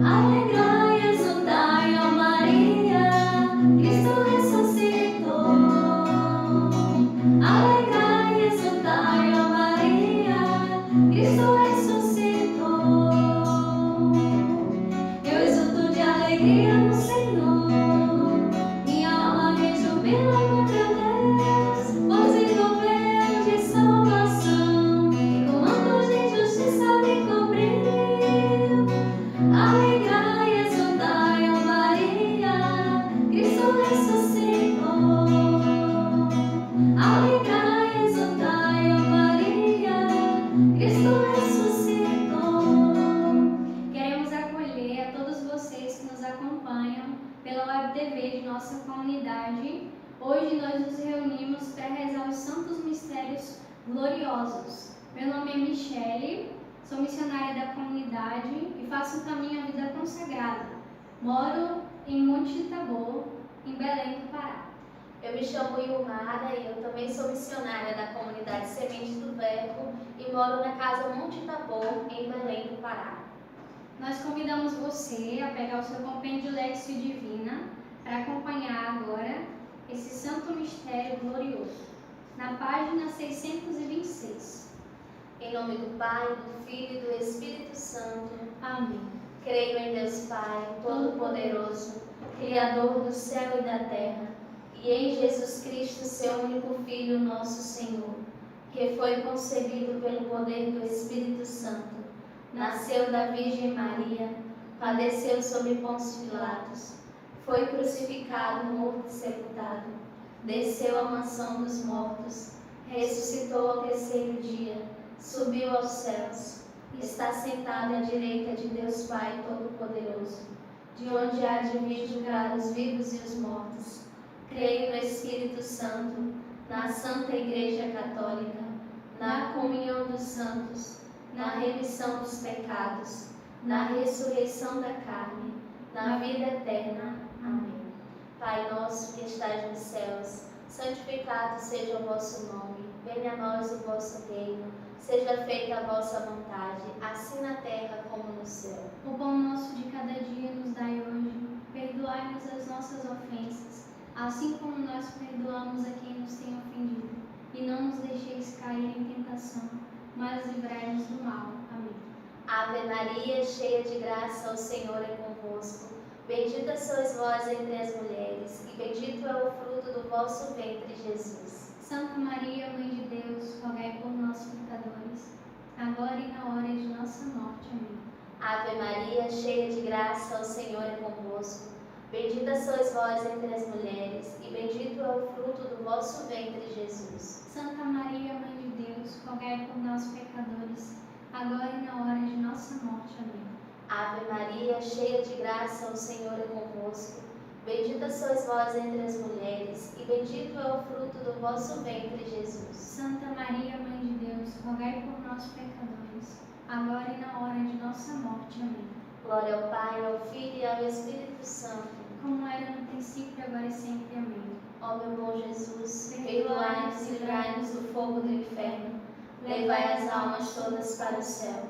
Alegrai, exultai, ó Maria, Cristo ressuscitou. Alegrai, exultai, ó Maria, Cristo ressuscitou. Eu exulto de alegria no Senhor, minha alma rejubila no meu Deus, pois vi governo de salvação, e com manto de justiça me cobriu. Alegrai, exultai, ó Maria, Cristo ressuscitou. Alegrai, exultai, ó Maria, Cristo ressuscitou. Queremos acolher a todos vocês que nos acompanham pela web TV de nossa comunidade. Hoje nós nos reunimos para rezar os Santos Mistérios Gloriosos. Meu nome é Michele, sou missionária da comunidade e faço um caminho à vida consagrada. Moro em Untitled, em Belém do Pará. Eu me chamo Ilmara e eu também sou missionária da comunidade Semente do Verbo e moro na casa Monte Tabor, em Belém do Pará. Nós convidamos você a pegar o seu compêndio Lectio Divina para acompanhar agora esse Santo Mistério Glorioso, na página 626. Em nome do Pai, do Filho e do Espírito Santo. Amém. Creio em Deus Pai, Todo-Poderoso, Criador do céu e da terra, e em Jesus Cristo, seu único Filho, nosso Senhor, que foi concebido pelo poder do Espírito Santo, nasceu da Virgem Maria, padeceu sob Pôncio Pilatos, foi crucificado, morto e sepultado, desceu à mansão dos mortos, ressuscitou ao terceiro dia, subiu aos céus, está sentado à direita de Deus Pai Todo-Poderoso, de onde há de vir julgar os vivos e os mortos. Creio no Espírito Santo, na Santa Igreja Católica, na comunhão dos santos, na remissão dos pecados, na ressurreição da carne, na vida eterna. Amém. Pai nosso que estais nos céus, santificado seja o vosso nome, venha a nós o vosso reino, seja feita a vossa vontade, assim na terra como no céu. O pão nosso de cada dia nos dai hoje, perdoai-nos as nossas ofensas, assim como nós perdoamos a quem nos tem ofendido, e não nos deixeis cair em tentação, mas livrai-nos do mal. Amém. Ave Maria, cheia de graça, o Senhor é convosco. Bendita sois vós entre as mulheres, e bendito é o fruto do vosso ventre, Jesus. Santa Maria, Mãe de Deus, rogai por nós, pecadores, agora e na hora de nossa morte. Amém. Ave Maria, cheia de graça, o Senhor é convosco. Bendita sois vós entre as mulheres, e bendito é o fruto do vosso ventre, Jesus. Santa Maria, Mãe de Deus, rogai por nós, pecadores, agora e na hora de nossa morte. Amém. Ave Maria, cheia de graça, o Senhor é convosco. Bendita sois vós entre as mulheres, e bendito é o fruto do vosso ventre, Jesus. Santa Maria, Mãe de Deus, rogai por nós, pecadores, agora e na hora de nossa morte. Amém. Glória ao Pai, ao Filho e ao Espírito Santo, como era no princípio, agora e sempre. Amém. Ó meu bom Jesus, perdoai-nos e livrai-nos do fogo do inferno, levai as almas todas para o céu,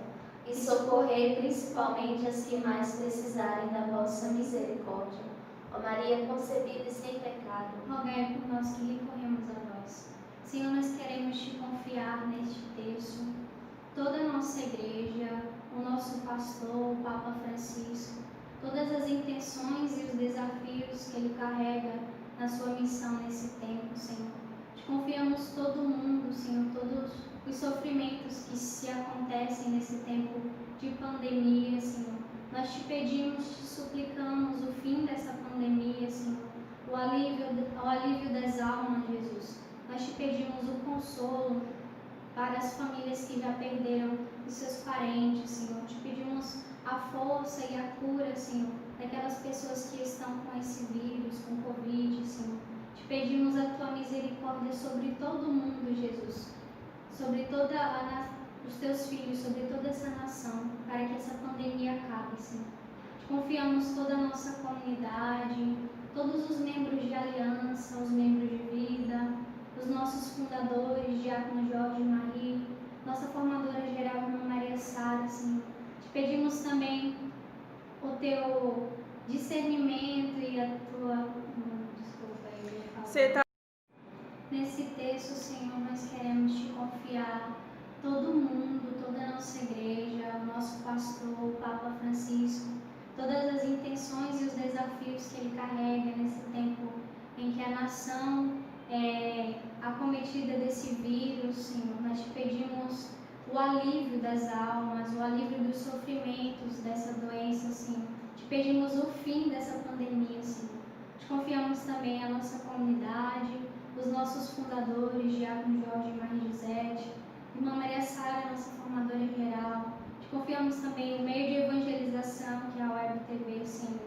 e socorrei principalmente as que mais precisarem da vossa misericórdia. Ó Maria concebida e sem pecado, rogai por nós que recorremos a vós. Senhor, nós queremos te confiar neste texto, toda a nossa igreja, o nosso pastor, o Papa Francisco, todas as intenções e os desafios que ele carrega na sua missão nesse tempo, Senhor. Te confiamos todo mundo, Senhor, todos os sofrimentos que se acontecem nesse tempo de pandemia, Senhor. Nós te pedimos, te suplicamos o fim dessa pandemia, Senhor, o alívio das almas, Jesus. Nós te pedimos o consolo para as famílias que já perderam os seus parentes, Senhor. Te pedimos a força e a cura, Senhor, daquelas pessoas que estão com esse vírus, com Covid, Senhor. Te pedimos a tua misericórdia sobre todo mundo, Jesus, sobre os teus filhos, sobre toda essa nação, para que essa pandemia acabe, Senhor. Te confiamos toda a nossa comunidade, todos os membros de aliança, os membros de vida, os nossos fundadores, Diácono Jorge e Maria, nossa formadora geral, irmã Maria Sara, Senhor. Te pedimos também o teu discernimento e a tua... Desculpa, eu ia falar. Nesse texto, Senhor, nós queremos te confiar todo mundo, toda a nossa igreja, o nosso pastor, o Papa Francisco, todas as intenções e os desafios que ele carrega nesse tempo em que a nação é acometida desse vírus, Senhor. Nós te pedimos o alívio das almas, o alívio dos sofrimentos dessa doença, Senhor. Te pedimos o fim dessa pandemia, Senhor. Te confiamos também a nossa comunidade, os nossos fundadores, Diácono Jorge e Maria Josete, Irmã Maria Sara, nossa formadora geral. Te confiamos também o meio de evangelização, que é a Web TV, Senhor,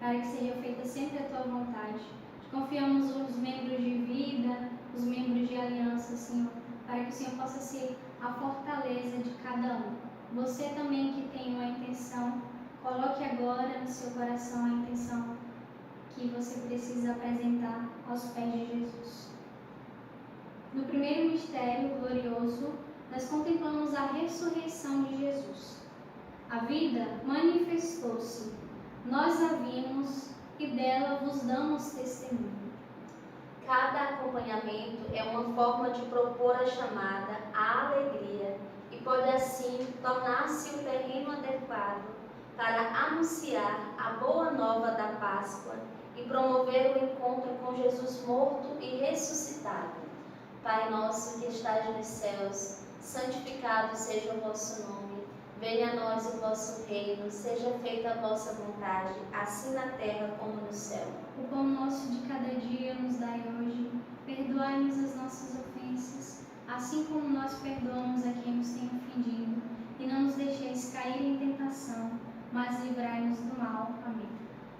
para que seja feita sempre a tua vontade. Te confiamos os membros de vida, os membros de aliança, Senhor, para que o Senhor possa ser a fortaleza de cada um. Você também que tem uma intenção, coloque agora no seu coração a intenção que você precisa apresentar aos pés de Jesus. No primeiro mistério glorioso, nós contemplamos a ressurreição de Jesus. A vida manifestou-se, nós a vimos e dela vos damos testemunho. Cada acompanhamento é uma forma de propor a chamada à alegria e pode assim tornar-se o terreno adequado para anunciar a boa nova da Páscoa e promover o encontro com Jesus morto e ressuscitado. Pai nosso que estais nos céus, santificado seja o vosso nome. Venha a nós o vosso reino, seja feita a vossa vontade, assim na terra como no céu. O pão nosso de cada dia nos dai hoje. Perdoai-nos as nossas ofensas, assim como nós perdoamos a quem nos tem ofendido. E não nos deixeis cair em tentação, mas livrai-nos do mal. Amém.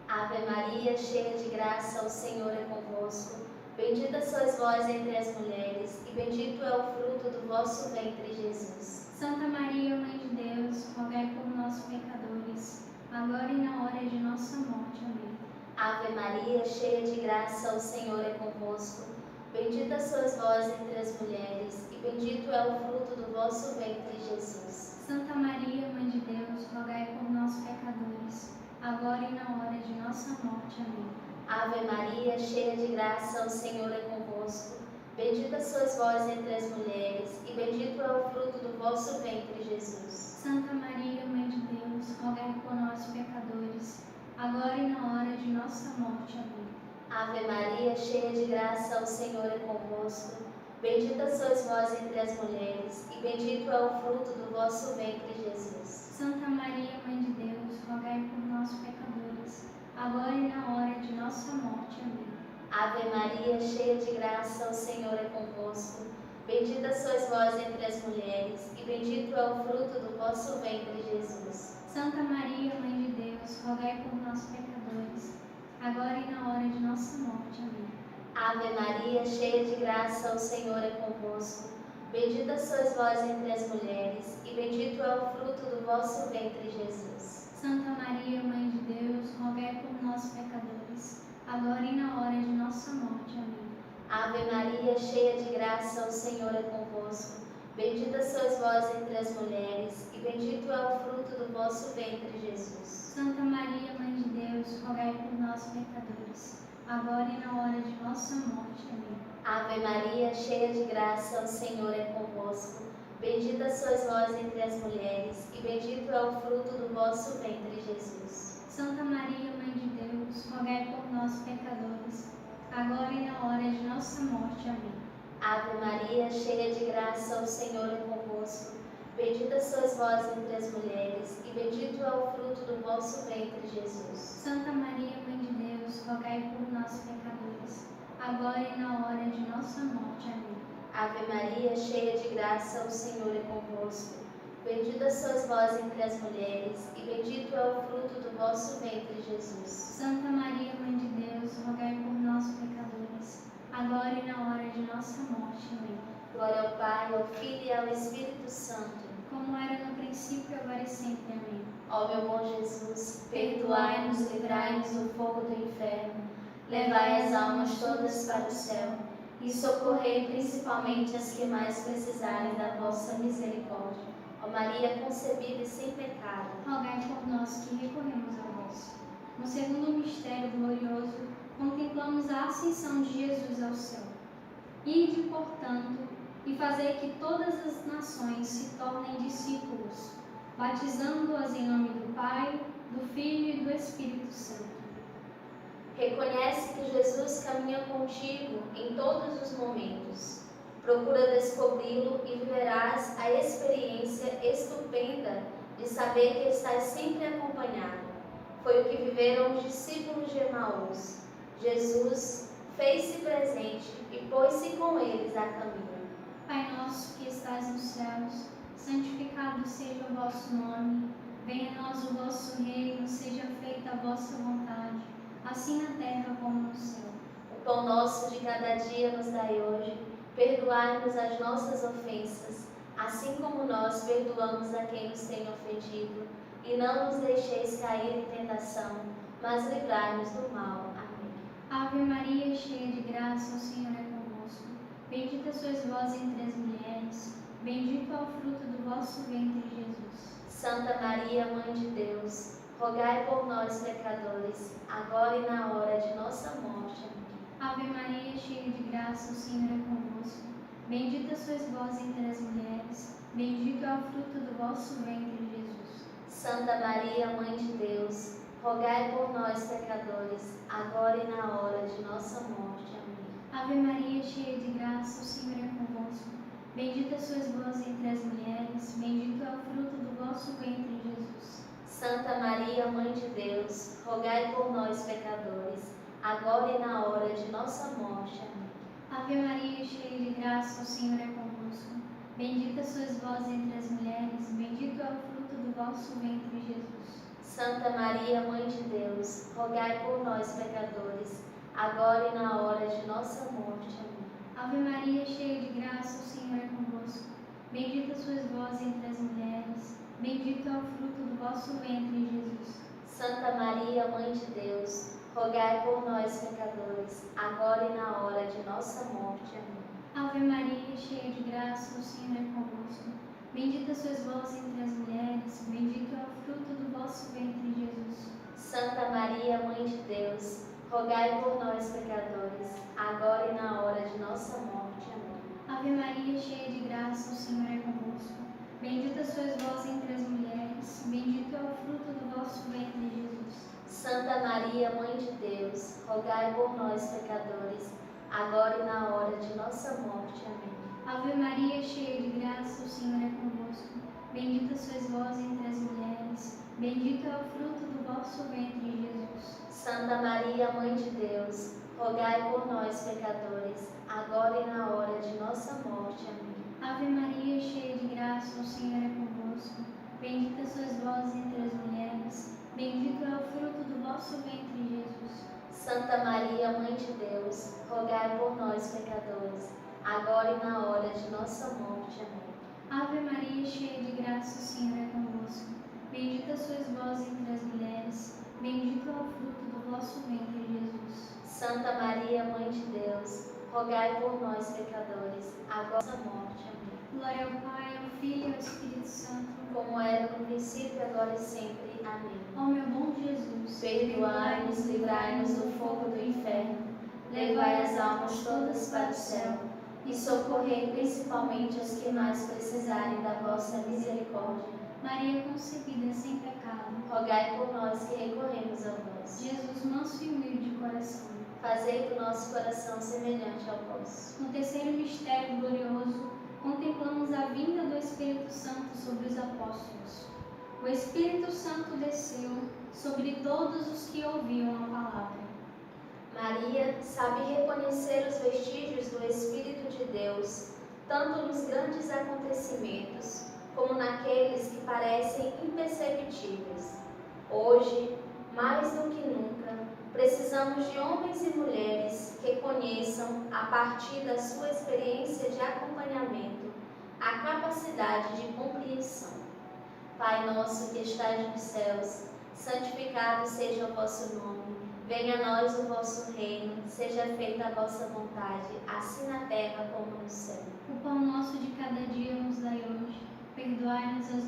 Ave Maria, cheia de graça, o Senhor é convosco. Bendita sois vós entre as mulheres, e bendito é o fruto do vosso ventre, Jesus. Santa Maria, Mãe de Deus, rogai por nós, pecadores, agora e na hora de nossa morte. Amém. Ave Maria, cheia de graça, o Senhor é convosco. Bendita sois vós entre as mulheres, e bendito é o fruto do vosso ventre, Jesus. Santa Maria, Mãe de Deus, rogai por nós, pecadores, agora e na hora de nossa morte. Amém. Ave Maria, cheia de graça, o Senhor é convosco. Bendita sois vós entre as mulheres, e bendito é o fruto do vosso ventre, Jesus. Santa Maria, Mãe de Deus, rogai por nós, pecadores, agora e na hora de nossa morte. Amém. Ave Maria, cheia de graça, o Senhor é convosco. Bendita sois vós entre as mulheres, e bendito é o fruto do vosso ventre, Jesus. Santa Maria, Mãe de Deus, rogai por nós, pecadores, agora e na hora de nossa morte. Amém. Ave Maria, cheia de graça, o Senhor é convosco. Bendita sois vós entre as mulheres, e bendito é o fruto do vosso ventre, Jesus. Santa Maria, Mãe de Deus, rogai por nós, pecadores, agora e na hora de nossa morte. Amém. Ave Maria, cheia de graça, o Senhor é convosco. Bendita sois vós entre as mulheres, e bendito é o fruto do vosso ventre, Jesus. Santa Maria, Mãe de Deus, rogai por nós, pecadores, agora e na hora de nossa morte. Amém. Ave Maria, cheia de graça, o Senhor é convosco. Bendita sois vós entre as mulheres, e bendito é o fruto do vosso ventre, Jesus. Santa Maria, Mãe de Deus, rogai por nós, pecadores, agora e na hora de nossa morte. Amém. Ave Maria, cheia de graça, o Senhor é convosco. Bendita sois vós entre as mulheres, e bendito é o fruto do vosso ventre, Jesus. Santa Maria, Mãe de Deus, rogai por nós, pecadores, agora e na hora de nossa morte. Amém. Ave Maria, cheia de graça, o Senhor é convosco. Bendita sois vós entre as mulheres, e bendito é o fruto do vosso ventre, Jesus. Santa Maria, Mãe de Deus, rogai por nós, pecadores, agora e na hora de nossa morte. Amém. Ave Maria, cheia de graça, o Senhor é convosco. Bendita sois vós entre as mulheres, e bendito é o fruto do vosso ventre, Jesus. Santa Maria, Mãe de Deus, rogai por nós, pecadores, agora e na hora de nossa morte. Amém. Glória ao Pai, ao Filho e ao Espírito Santo, como era no princípio, agora e sempre. Amém. Ó meu bom Jesus, perdoai-nos, livrai-nos do fogo do inferno, levai as almas todas para o céu e socorrei principalmente as que mais precisarem da vossa misericórdia. Ó Maria concebida e sem pecado, rogai por nós que recorremos a vós. No segundo mistério glorioso, contemplamos a ascensão de Jesus ao céu. Ide, portanto, e fazei que todas as nações se tornem discípulos, batizando-as em nome do Pai, do Filho e do Espírito Santo. Reconhece que Jesus caminha contigo em todos os momentos. Procura descobri-lo e viverás a experiência estupenda de saber que estás sempre acompanhado. Foi o que viveram os discípulos de Amamos. Jesus fez-se presente e pôs-se com eles a caminho. Pai nosso que estais nos céus, santificado seja o vosso nome. Venha a nós o vosso reino, seja feita a vossa vontade, assim na terra como no céu. O pão nosso de cada dia nos dai hoje. Perdoai-nos as nossas ofensas, assim como nós perdoamos a quem nos tem ofendido. E não nos deixeis cair em tentação, mas livrai-nos do mal. Amém. Ave Maria, cheia de graça, o Senhor é convosco. Bendita sois vós entre as mulheres, bendito é o fruto do vosso ventre, Jesus. Santa Maria, Mãe de Deus, rogai por nós, pecadores, agora e na hora de nossa morte. Amém. Ave Maria, cheia de graça, o Senhor é convosco. Bendita sois vós entre as mulheres, bendito é o fruto do vosso ventre, Jesus. Santa Maria, Mãe de Deus, rogai por nós, pecadores, agora e na hora de nossa morte. Amém. Ave Maria, cheia de graça, o Senhor é convosco. Bendita sois vós entre as mulheres, bendito é o fruto do vosso ventre, Jesus. Santa Maria, Mãe de Deus, rogai por nós, pecadores, agora e na hora de nossa morte. Amém. Ave Maria, cheia de graça, o Senhor é convosco. Bendita sois vós entre as mulheres, bendito é o fruto do vosso ventre, Jesus. Santa Maria, Mãe de Deus, rogai por nós, pecadores, agora e na hora de nossa morte. Amém. Ave Maria, cheia de graça, o Senhor é convosco. Bendita sois vós entre as mulheres, bendito é o fruto do vosso ventre, Jesus. Santa Maria, Mãe de Deus, rogai por nós, pecadores, agora e na hora de nossa morte. Amém. Ave Maria, cheia de graça, o Senhor é convosco. Bendita sois vós entre as mulheres, bendito é o fruto do vosso ventre, Jesus. Santa Maria, Mãe de Deus, rogai por nós, pecadores, agora e na hora de nossa morte. Amém. Ave Maria, cheia de graça, o Senhor é convosco. Bendita sois vós entre as mulheres, bendito é o fruto do vosso ventre, Jesus. Santa Maria, Mãe de Deus, rogai por nós, pecadores, agora e na hora de nossa morte. Amém. Ave Maria, cheia de graça, o Senhor é convosco. Bendita sois vós entre as mulheres, bendito é o fruto do vosso ventre, Jesus. Santa Maria, Mãe de Deus, rogai por nós, pecadores, agora e na hora de nossa morte. Amém. Ave Maria, cheia de graça, o Senhor é convosco. Bendita sois vós entre as mulheres, bendito é o fruto do vosso ventre, Jesus. Santa Maria, Mãe de Deus, rogai por nós, pecadores, agora e na hora de nossa morte. Amém. Ave Maria, cheia de graça, o Senhor é convosco. Bendita sois vós entre as mulheres, bendito é o fruto do vosso ventre, Jesus. Santa Maria, Mãe de Deus, rogai por nós, pecadores, agora e na nossa morte. Amém. Glória ao Pai, ao Filho e ao Espírito Santo, como era no princípio, agora e sempre. Amém. ó meu bom Jesus, Perdoai-nos, livrai-nos do fogo do inferno, levai as almas todas para o céu e socorrei principalmente as que mais precisarem da vossa misericórdia. Maria concebida sem pecado, rogai por nós que recorremos a vós. Jesus, manso e humilde de coração, fazei do nosso coração semelhante ao vosso. No terceiro mistério glorioso, contemplamos a vinda do Espírito Santo sobre os apóstolos. O Espírito Santo desceu sobre todos os que ouviam a palavra. Maria sabe reconhecer os vestígios do Espírito de Deus, tanto nos grandes acontecimentos, como naqueles que parecem imperceptíveis. Hoje, mais do que nunca, precisamos de homens e mulheres que conheçam, a partir da sua experiência de acompanhamento, a capacidade de compreensão. Pai nosso que estais nos céus, santificado seja o vosso nome. Venha a nós o vosso reino, seja feita a vossa vontade, assim na terra como no céu. O pão nosso de cada dia nos dai hoje. Perdoai-nos as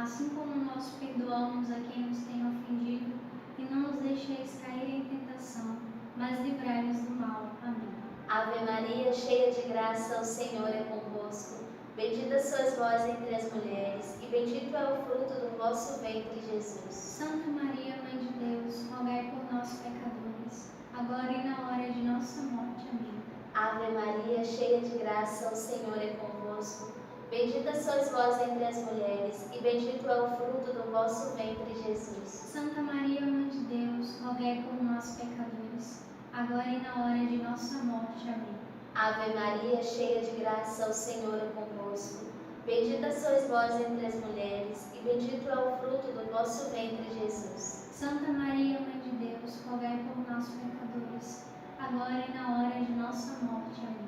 assim como nós perdoamos a quem nos tem ofendido, e não nos deixeis cair em tentação, mas livrai-nos do mal. Amém. Ave Maria, cheia de graça, o Senhor é convosco. Bendita sois vós entre as mulheres, e bendito é o fruto do vosso ventre, Jesus. Santa Maria, Mãe de Deus, rogai por nós, pecadores, agora e na hora de nossa morte. Amém. Ave Maria, cheia de graça, o Senhor é convosco. Bendita sois vós entre as mulheres, e bendito é o fruto do vosso ventre, Jesus. Santa Maria, Mãe de Deus, rogai por nós, pecadores, agora e na hora de nossa morte. Amém. Ave Maria, cheia de graça, o Senhor é convosco. Bendita sois vós entre as mulheres, e bendito é o fruto do vosso ventre, Jesus. Santa Maria, Mãe de Deus, rogai por nós, pecadores, agora e na hora de nossa morte. Amém.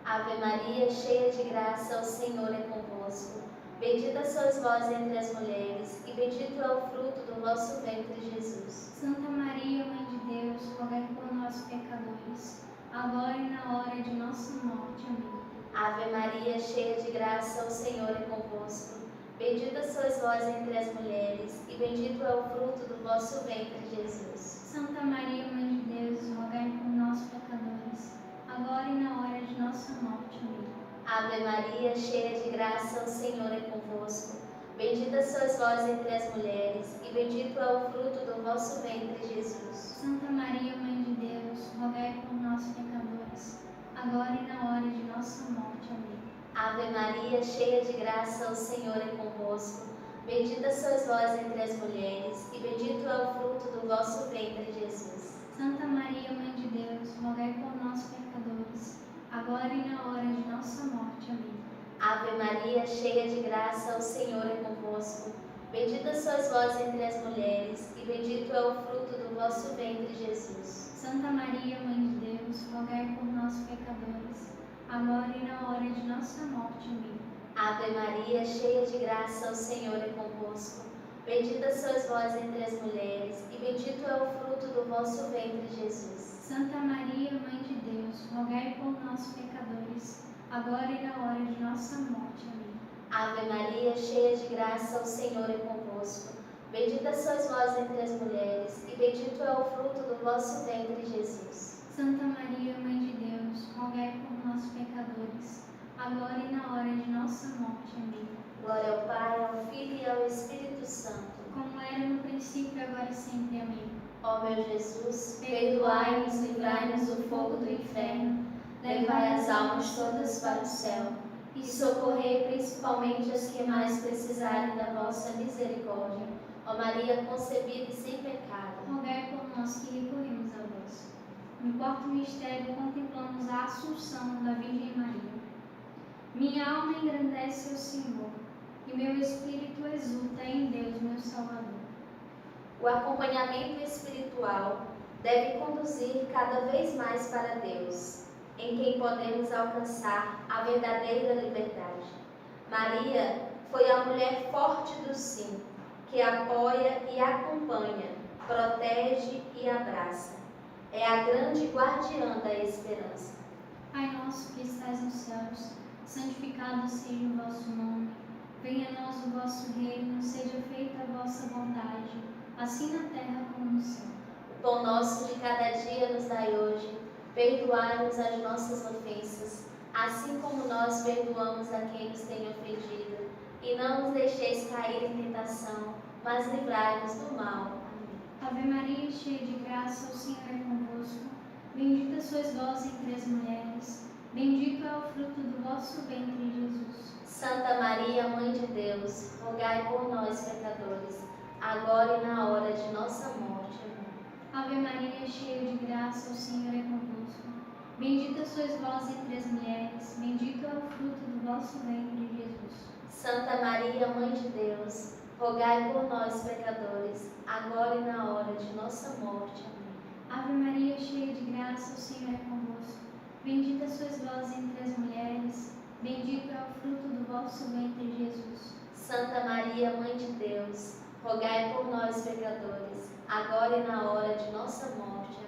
Ave Maria, cheia de graça, o Senhor é convosco. Bendita sois vós entre as mulheres, e bendito é o fruto do vosso ventre, Jesus. Santa Maria, Mãe de Deus, rogai por nós, pecadores, agora e na hora de nossa morte. Amém. Ave Maria, cheia de graça, o Senhor é convosco. Bendita sois vós entre as mulheres, e bendito é o fruto do vosso ventre, Jesus. Santa Maria, Mãe de Deus, rogai por nós, pecadores, agora e na hora de nossa morte. Amém. Ave Maria, cheia de graça, o Senhor é convosco. Bendita sois vós entre as mulheres, e bendito é o fruto do vosso ventre, Jesus. Santa Maria, Mãe de Deus, rogai por nós, pecadores, agora e na hora de nossa morte. Amém. Ave Maria, cheia de graça, o Senhor é convosco. Bendita sois vós entre as mulheres, e bendito é o fruto do vosso ventre, Jesus. Santa Maria, Mãe de Deus, rogai por nós, pecadores, agora e na hora de nossa morte. Amém. Ave Maria, cheia de graça, o Senhor é convosco. Bendita sois vós entre as mulheres, e bendito é o fruto do vosso ventre, Jesus. Santa Maria, Mãe de Deus, rogai por nós, pecadores, agora e na hora de nossa morte. Amém. Ave Maria, cheia de graça, o Senhor é convosco. Bendita sois vós entre as mulheres, e bendito é o fruto do vosso ventre, Jesus. Santa Maria, Mãe de Deus, rogai por nós, pecadores, agora e na hora de nossa morte. Amém. Ave Maria, cheia de graça, o Senhor é convosco. Bendita sois vós entre as mulheres, e bendito é o fruto do vosso ventre, Jesus. Santa Maria, Mãe de Deus, rogai por nós, pecadores, agora e na hora de nossa morte. Amém. Glória ao Pai, ao Filho e ao Espírito Santo, como era no princípio, agora e sempre. Amém. Ó meu Jesus, perdoai-nos, livrai-nos do fogo do inferno, levai as almas todas para o céu, e socorrei principalmente as que mais precisarem da vossa misericórdia. Ó Maria concebida e sem pecado, rogai por nós que recorremos a vós. No quarto mistério, contemplamos a Assunção da Virgem Maria. Minha alma engrandece ao Senhor, e meu espírito exulta em Deus, meu Salvador. O acompanhamento espiritual deve conduzir cada vez mais para Deus, em quem podemos alcançar a verdadeira liberdade. Maria foi a mulher forte do sim, que apoia e acompanha, protege e abraça. É a grande guardiã da esperança. Pai nosso que estais nos céus, santificado seja o vosso nome. Venha a nós o vosso reino, seja feita a vossa vontade, assim na terra como no céu. O pão nosso de cada dia nos dai hoje. Perdoai-nos as nossas ofensas, assim como nós perdoamos a quem nos tem ofendido. E não nos deixeis cair em tentação, mas livrai-nos do mal. Ave Maria, cheia de graça, o Senhor é convosco. Bendita sois vós entre as mulheres, bendito é o fruto do vosso ventre, Jesus. Santa Maria, Mãe de Deus, rogai por nós, pecadores, agora e na hora de nossa morte. Amém. Ave Maria, cheia de graça, o Senhor é convosco. Bendita sois vós entre as mulheres, bendito é o fruto do vosso ventre, Jesus. Santa Maria, Mãe de Deus, rogai por nós, pecadores, agora e na hora de nossa morte. Amém. Ave Maria, cheia de graça, o Senhor é convosco. Bendita sois vós entre as mulheres, bendito é o fruto do vosso ventre, Jesus. Santa Maria, Mãe de Deus, rogai por nós, pecadores, agora e na hora de nossa morte.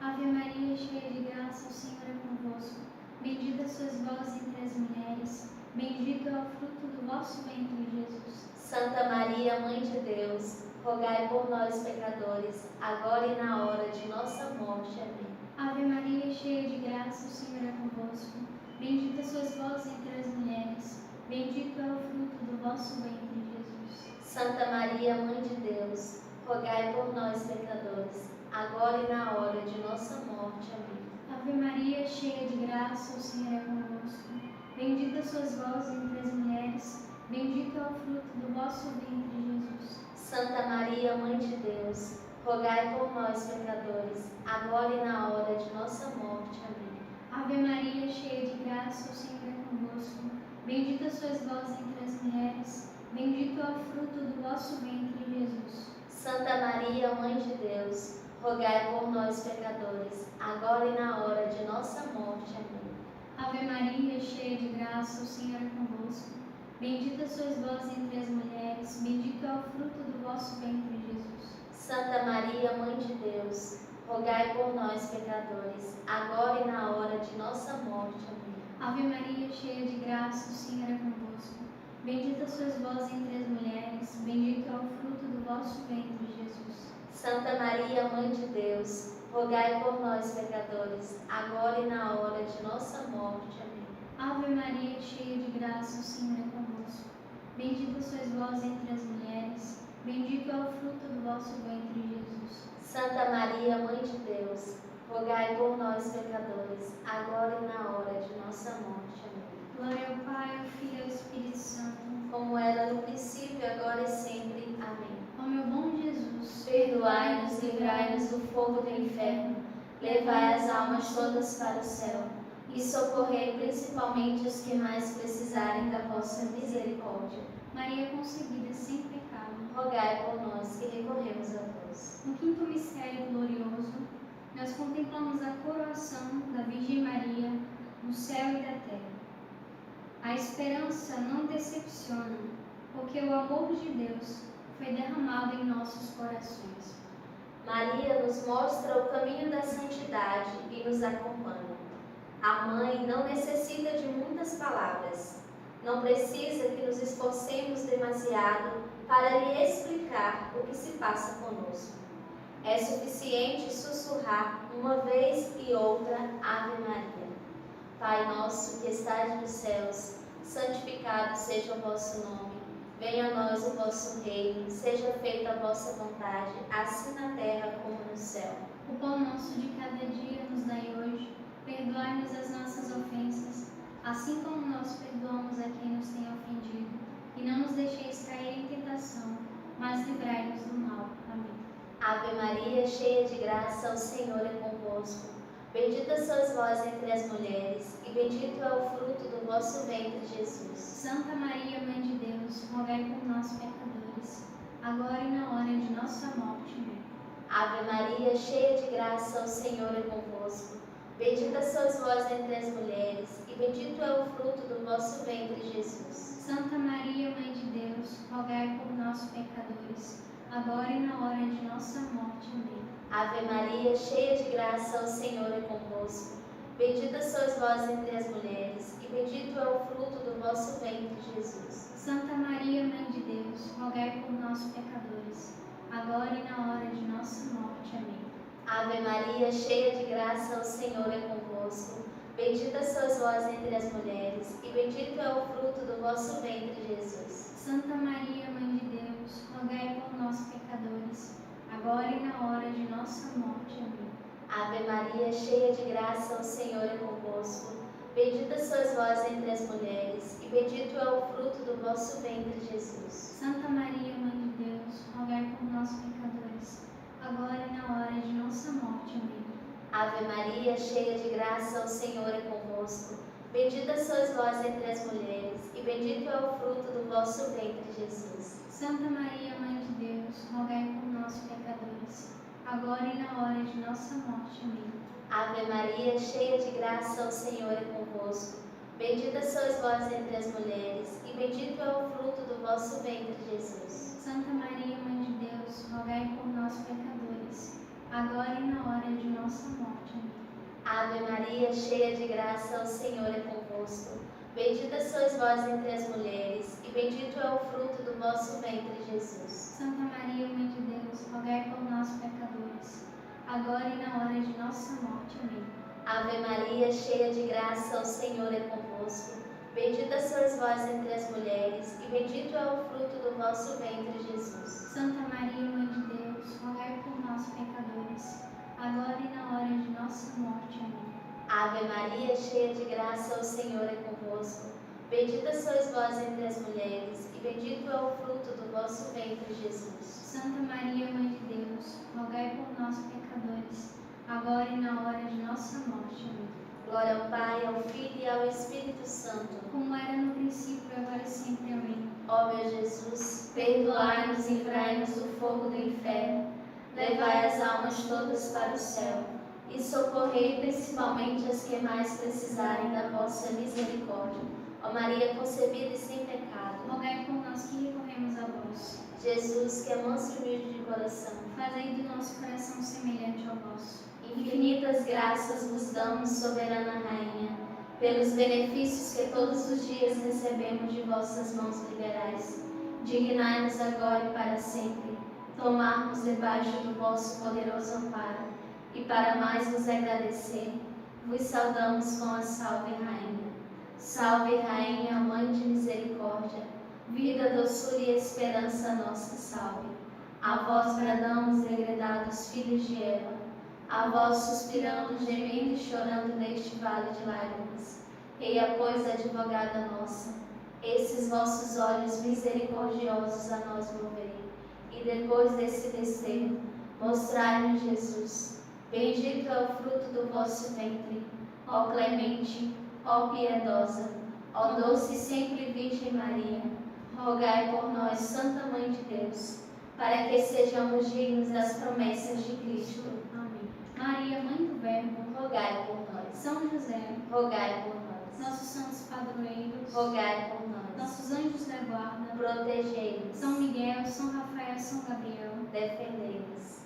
Amém. Ave Maria, cheia de graça, o Senhor é convosco. Bendita sois vós entre as mulheres, Bendito é o fruto do vosso ventre, Jesus. Santa Maria, Mãe de Deus, rogai por nós, pecadores, agora e na hora de nossa morte. Amém. Ave Maria, cheia de graça, o Senhor é convosco. Bendita sois vós entre as mulheres. Bendito é o fruto do vosso ventre, Jesus. Santa Maria, Mãe de Deus, rogai por nós, pecadores, agora e na hora de nossa morte. Amém. Ave Maria, cheia de graça, o Senhor é convosco. Bendita sois vós entre as mulheres. Bendito é o fruto do vosso ventre, Jesus. Santa Maria, Mãe de Deus, rogai por nós, pecadores, agora e na hora de nossa morte. Amém. Ave Maria, cheia de graça, o Senhor é convosco. Bendita sois vós entre as mulheres. Bendito é o fruto do vosso ventre, Jesus. Santa Maria, Mãe de Deus, rogai por nós, pecadores, agora e na hora de nossa morte. Amém. Ave Maria, cheia de graça, o Senhor é convosco. Bendita sois vós entre as mulheres. Bendito é o fruto do vosso ventre, Jesus. Santa Maria, Mãe de Deus, rogai por nós, pecadores, agora e na hora de nossa morte. Amém. Ave Maria, cheia de graça, o Senhor é convosco. Bendita sois vós entre as mulheres. Bendito é o fruto do vosso ventre, Jesus. Santa Maria, Mãe de Deus, rogai por nós, pecadores, agora e na hora de nossa morte. Amém. Ave Maria, cheia de graça, o Senhor é convosco. Bendita sois vós entre as mulheres. Bendito é o fruto do vosso ventre, Jesus. Santa Maria, Mãe de Deus, rogai por nós, pecadores, agora e na hora de nossa morte. Amém. Glória ao Pai, ao Filho e ao Espírito Santo, como era no princípio, agora e sempre. Amém. Ó meu bom Jesus, perdoai-nos, livrai-nos do fogo do inferno, levai as almas todas para o céu e socorrei principalmente os que mais precisarem da vossa misericórdia. Maria concebida sem pecado, rogai por nós que recorremos a vós. No quinto mistério glorioso, nós contemplamos a coroação da Virgem Maria no céu e da terra. A esperança não decepciona, porque o amor de Deus foi derramado em nossos corações. Maria nos mostra o caminho da santidade e nos acompanha. A mãe não necessita de muitas palavras, não precisa que nos esforcemos demasiado para lhe explicar o que se passa conosco. É suficiente sussurrar uma vez e outra Ave Maria. Pai nosso que estais nos céus, santificado seja o vosso nome. Venha a nós o vosso reino, seja feita a vossa vontade, assim na terra como no céu. O pão nosso de cada dia nos dai hoje. Perdoai-nos as nossas ofensas, assim como nós perdoamos a quem nos tem ofendido. E não nos deixeis cair em tentação, mas livrai-nos do mal. Amém. Ave Maria, cheia de graça, o Senhor é convosco. Bendita sois vós entre as mulheres, e bendito é o fruto do vosso ventre, Jesus. Santa Maria, Mãe de Deus, rogai por nós, pecadores, agora e na hora de nossa morte. Amém. Ave Maria, cheia de graça, o Senhor é convosco. Bendita sois vós entre as mulheres, e bendito é o fruto do vosso ventre, Jesus. Santa Maria, Mãe de Deus, rogai por nós, pecadores, agora e na hora de nossa morte. Amém. Ave Maria, cheia de graça, o Senhor é convosco. Bendita sois vós entre as mulheres, e bendito é o fruto do vosso ventre, Jesus. Santa Maria, Mãe de Deus, rogai por nós, pecadores, agora e na hora de nossa morte. Amém. Ave Maria, cheia de graça, o Senhor é convosco. Bendita sois vós entre as mulheres, e bendito é o fruto do vosso ventre, Jesus. Santa Maria, Mãe de Deus, rogai por nós, pecadores, agora e na hora de nossa morte. Amém. Ave Maria, cheia de graça, o Senhor é convosco. Bendita sois vós entre as mulheres, e bendito é o fruto do vosso ventre, Jesus. Santa Maria, Mãe de Deus, rogai por nós, pecadores, agora e na hora de nossa morte. Amém. Ave Maria, cheia de graça, o Senhor é convosco. Bendita sois vós entre as mulheres, e bendito é o fruto do vosso ventre, Jesus. Santa Maria, Mãe de Deus, rogai por nós, pecadores, agora e na hora de nossa morte. Amém. Ave Maria, cheia de graça, o Senhor é convosco. Bendita sois vós entre as mulheres, e bendito é o fruto do vosso ventre, Jesus. Santa Maria, Mãe de Deus, rogai por nós, pecadores, agora e na hora de nossa morte. Amém. Ave Maria, cheia de graça, o Senhor é convosco. Bendita sois vós entre as mulheres, e bendito é o fruto do vosso ventre, Jesus. Santa Maria, Mãe de Deus, rogai por nós, pecadores, agora e na hora de nossa morte. Amém. Ave Maria, cheia de graça, o Senhor é convosco. Bendita sois vós entre as mulheres, e bendito é o fruto do vosso ventre, Jesus. Santa Maria, Mãe de Deus, rogai por nós, pecadores, agora e na hora de nossa morte. Amém. Ave Maria, cheia de graça, o Senhor é convosco. Bendita sois vós entre as mulheres, e bendito é o fruto do vosso ventre, Jesus. Santa Maria, Mãe de Deus, rogai por nós, pecadores, agora e na hora de nossa morte. Amém. Glória ao Pai, ao Filho e ao Espírito Santo, como era no princípio, agora e sempre. Amém. Ó meu Jesus, perdoai-nos e livrai-nos do fogo do inferno, levai as almas todas para o céu e socorrei principalmente as que mais precisarem da vossa misericórdia. Ó Maria concebida e sem pecado, rogai por nós que recorremos a vós. Jesus, que é manso e humilde de coração, fazei do nosso coração semelhante ao vosso. Infinitas graças vos damos, soberana Rainha, pelos benefícios que todos os dias recebemos de vossas mãos liberais. Dignai-nos agora e para sempre tomar-nos debaixo do vosso poderoso amparo, e para mais vos agradecer, vos saudamos com a Salve Rainha. Salve Rainha, Mãe de Misericórdia, vida, doçura e esperança nossa, salve. A vós bradamos, degredados filhos de Eva, a vós suspirando, gemendo e chorando neste vale de lágrimas. Eia, pois, advogada nossa, esses vossos olhos misericordiosos a nós volvei, e depois desse desterro, mostrai-nos Jesus. Bendito é o fruto do vosso ventre, ó clemente, ó piedosa, ó doce e sempre Virgem Maria. Rogai por nós, Santa Mãe de Deus, para que sejamos dignos das promessas de Cristo. Amém. Maria, Mãe do Verbo, rogai por nós. São José, rogai por nós. Nossos santos padroeiros, rogai por nós. Nossos anjos da guarda, protegei-nos. São Miguel, São Rafael, São Gabriel, defendei-nos.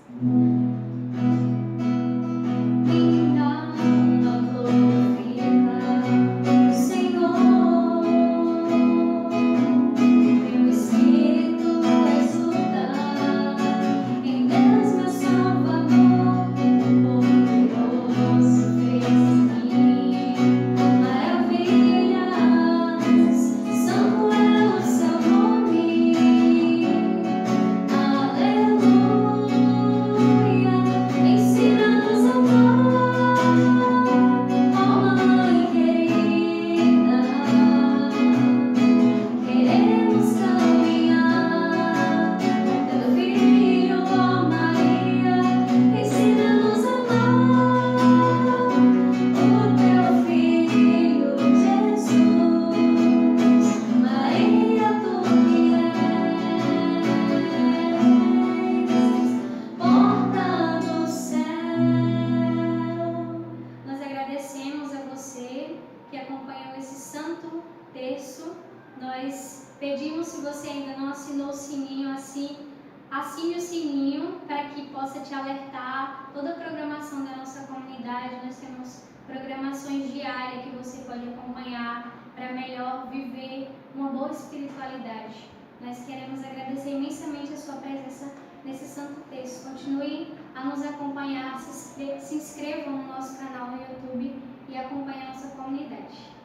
Pedimos, se você ainda não assinou o sininho, assine o sininho para que possa te alertar toda a programação da nossa comunidade. Nós temos programações diárias que você pode acompanhar para melhor viver uma boa espiritualidade. Nós queremos agradecer imensamente a sua presença nesse santo texto. Continue a nos acompanhar, se inscrevam no nosso canal no YouTube e acompanhe a nossa comunidade.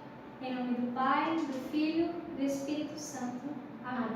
Em nome do Pai, do Filho e do Espírito Santo. Amém.